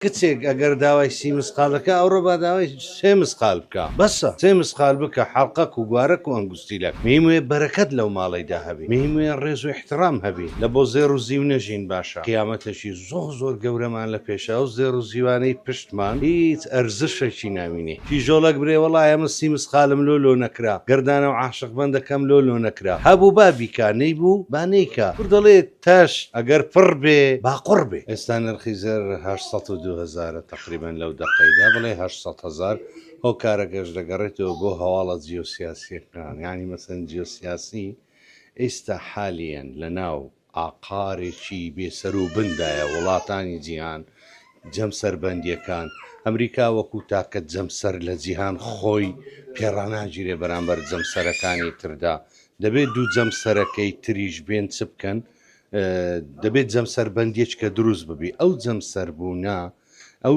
کچێک ئەگەر داوای سی مسقالەکە ئەوڕۆ با داوای سێ مسقال بکە بەسە سێ مسقال بکە حەڵقەک و گوارەک و ئەنگوستیلەک میموێ بەرەکەت لەو ماڵیدا هەبی میموێ ڕێز و احترام هەبی لە بۆ زێر و زیو نەژین باشە قیامەتەشی زۆر گەورەمان لە پێشە و زێر و زیوانەی پشتمان هیچ ئەرزشێکی ناوینێ تیژۆڵک برێ وەڵای ئەمە سی مسقالم لۆ نەکرا گردانە و عاشق بەندەکەم لۆ نەکرا هەبوو بابیکە نەیبوو با نەیکە دەڵێت تاش ئەگەر پڕ بێ با قوڕ بێ ئێستا نرخی زێر 802,000 تقریبا لەو دەقەیدا بڵێ 800,000 ئەو کارە گەشت دەگەڕێتەوە بۆ هەواڵە جیۆسیاسیەکان ینی مەسەن جیۆسیاسی ئێستا حالیان لە ناو ئاقارێکی بێسەر و بندایە وڵاتانی جیهان جەم سەربەندیەکان ئەمریکا وەکو تاکە جەمسەر لە جیهان خۆی پێڕاناگیرێ بەرامبەر جەمسەرەکانی تردا دەبێت دوو جەمسەرەکەی تریش بێن چ بکەن دەبێت جەمسەربەندیەک کە دروست ببی ئەو جەمسەربوونا ئەو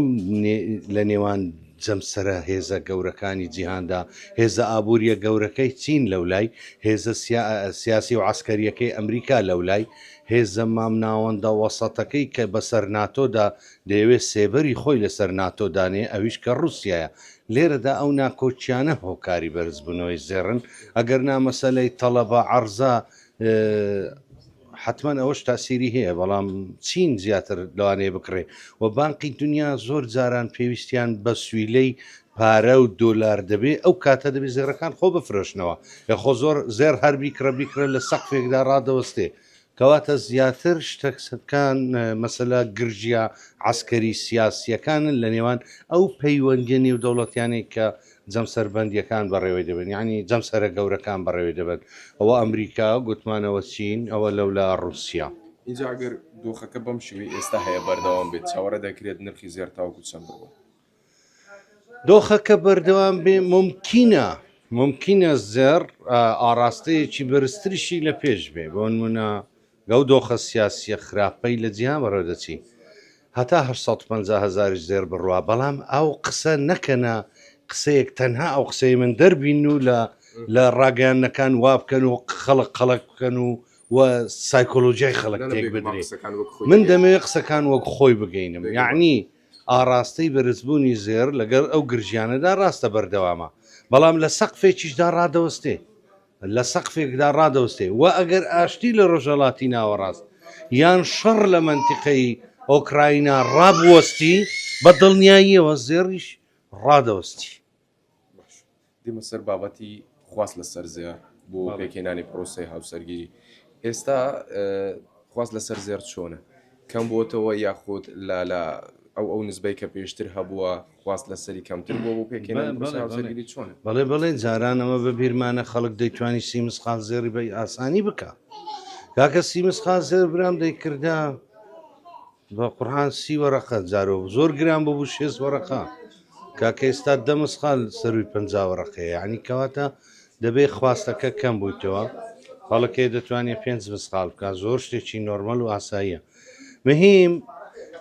لە نێوان جەمسەرە هێزە گەورەکانی جیهاندا هێزە ئابوووریە گەورەکەی چین لەولای هێزە سیاسی و عسکەریەکەی ئەمریکا لەولای هێزە مامناوەندە وەسەتەکەی کە بەسەر ناتۆدا دەیەوێت سێبەری خۆی لەسەر ناتۆدانێ ئەویش کە ڕوسیایە لێرەدا ئەو ناکۆچیانە هۆکاری بەرزبوونەوەی زێڕن ئەگەر نامەسەلەی تەڵەبە عەرزە حتمما ئەوەش تاسیری هەیە بەڵام چین زیاتر لەوانەیە بکڕێ و بانقی دنیا زۆر جاران پێویستیان بە سویلەی پارە و دۆلار دەبێ ئەو کاتە دەبێت زێڕەکان خۆ بفرۆشنەوە خۆ زۆر زێر هەر بیکرە لە سەقفێکدا ڕادەوەستێ کەواتە زیاتر شتەکان مەسەلا گرژیا عسکەری سیاسیەکانن لە نێوان ئەو پەیوەندیە نێودەوڵەتیانەی کە جەمسەربەندیەکان بەڕێوەی دەبن ینی جەمسەرە گەورەکان بەڕێوەی دەبن ئەوە ئەمریکا گوتمانەوە چین ئەوە لەولا ڕوسیا اینجا ئەگەر دۆخەکە بەم شوی ئێستا هەیە بەردەوام بێت چاوەڕە دەکرێت نرخی زێر تاوکو چەند بڕوە دۆخەکە بەردەوام بێ ممکنە زێر ئاراستەیەکی بەرزتریشی لە پێش بێ بۆ نمونە گەو دۆخە سیاسیە خراپەی لە جیهان بەڕێوە دەچی هەتا 850,000 زێر بڕوا بەڵام ئەو قسە نەکەنە قسەیەک تەنها ئەو قسەی من دەربین و لە ڕاگەیانەکان وا بکەن و خەڵق بکەن و سایکۆلۆژیای خەڵک تێک بدرێت من دەمەوێت قسەکان وەک خۆی بگەینم یعنی ئاراستەی بەرزبوونی زێر لەگەر ئەو گرژیانەدا ڕاستە بەردەوامە بەڵام لە سەقفێکیشدا ڕادەوەستێ لە سەقفێکدا ڕادەوەستێ و ئەگەر ئاشتی لە ڕۆژەڵاتی ناوەڕاست یان شەڕ لە منتیقەی ئۆکراینا ڕابوەستی بە دڵنیاییەوە زێریش ڕادەوەستی دیمە سەر بابەتی خواست لەسەر زێر بۆ پێکێنانی پرۆسی هاوسەرگیری ئێستا خواست لەسەر زێر چۆنە کەم بۆتەوە یاخود لە ئەو نسبەی کە پێشتر هەبووە خواست لەسەری کەمتر بۆ بۆ پێکێنانی پرۆسی هاوسەرگیری چۆنە بەڵێ جارانەوە بە بیرمانە خەڵک دەیتوانی سی مسقال زێری بە ئاسانی بکە کاکە سی مسقال زێر برام دەیکردا بە قورحان 30 وەرەقە جارۆ زۆر گران بوو 6 وەرەقە کاکە ئێستا 10 مسقال سەروی 50 وەرەقەیە ینی کەواتە دەبێت خواستەکە کەم بوویتەوە خەڵکێ دەتوانێت 5 مسقال بکە زۆر شتێکی نۆرمەل و ئاساییە مهم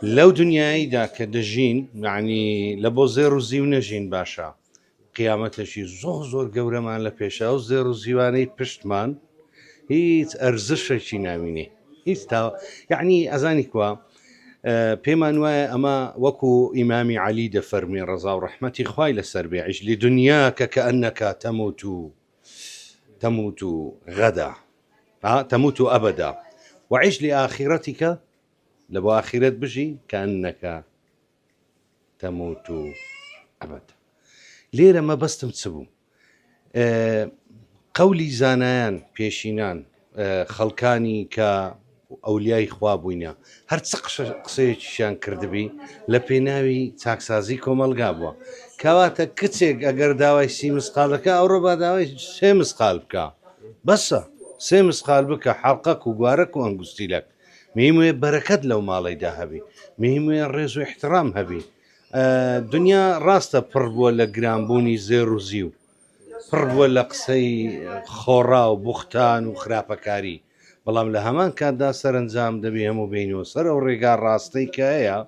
لەو دنیاییدا کە دەژین یعنی لە بۆ زێر و زیو نەژین باشە قیامەتەشی زۆر گەورەمان لە پێشە و زێر و زیوانەی پشتمان هیچ ئەرزشێکی ناوینێ هیچ یعنی ئەزانی کووە پێمان وایە ئەمە وەکو ئیمامی عەلی دەفەرمی ڕەزا و ڕەحمەتی خوای لەسەر بێ عیش لدنیاکە کەئەنەکە تەموت غەدا تەموت ئەبەدا وعیش لآخرەتیکە لە بۆ ئاخرەت بژی کەئەنەکە تەموت ئەبەدا لێرە مەبەستم چ بوو قەولی زانایان پێشینان خەڵکانی کە ئەولیای خوا بووینە هەر چ قسەیەکیشیان کردبی لە پێناوی چاکسازی کۆمەلگا بووە کەواتە کچێک ئەگەر داوای سی مسقالەکە ئەوڕۆ با داوای سێ مسقال بکە بەسە سێ مسقال بکە حەڵقەک و گوارەک و ئەنگوستیلەک میموێ بەرەکەت لەو ماڵیدا هەبی میموێ ڕێز و احترام هەبی دنیا ڕاستە پڕ بووە لە گرانبوونی زێر و زیو پڕ بووە لە قسەی خۆڕا و بوختان و خراپەکاری بەڵام لە هەمان کاتدا سەرنجام دەبێ هەموو بینەوە سەر ئەو ڕێگا ڕاستەی کە هەیە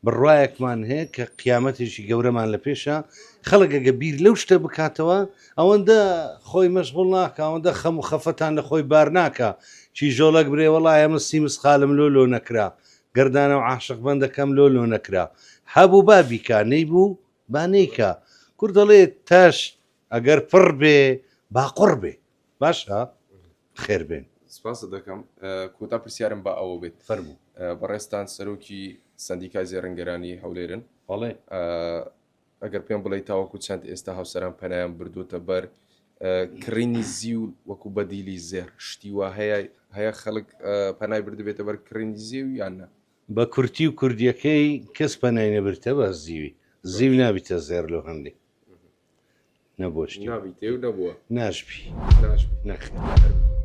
بڕواایەکمان هەیە کە قیامەتێکی گەورەمان لە پێشە خەڵکەگە بیر لەو شتە بکاتەوە ئەوەندە خۆی مەشغوڵ ناکە ئەوەندە خەم و خەفەتان لە خۆی بار ناکە چی ژۆڵک برێ وەڵای ئەمە سی مسقالم لۆ نەکرا گردانە و عاشق بەندەکەم لۆ نەکرا هەبوو با بیکا نەیبوو با نەیکا کورد دەڵێ تاش ئەگەر پڕ بێ باقڕ بێ باشە خێر بێن سپاس دەکەم کۆتا پرسیارم بە ئەوە بێت فەرموو بەڕێستان سەرۆکی سندیکای زێڕنگەرانی هەولێرن بەڵێ ئەگەر پێم بڵێ تاوەکو چەند ئێستا هاوسەران پەنایان بردوتە بەر کڕینی زی و وەکو بەدیلی زێر شتیوە هەیە خەڵک پەنای بردبێتە بەر کڕینی زی و یاننا بە کورتی و کوردیەکەی کەس پەنای نەبرتە بە زیوی زیو نابیتە زێر لە هەندێک نەبۆشتی نابی تێو نەبووە ناشبی ناشبی نەخێر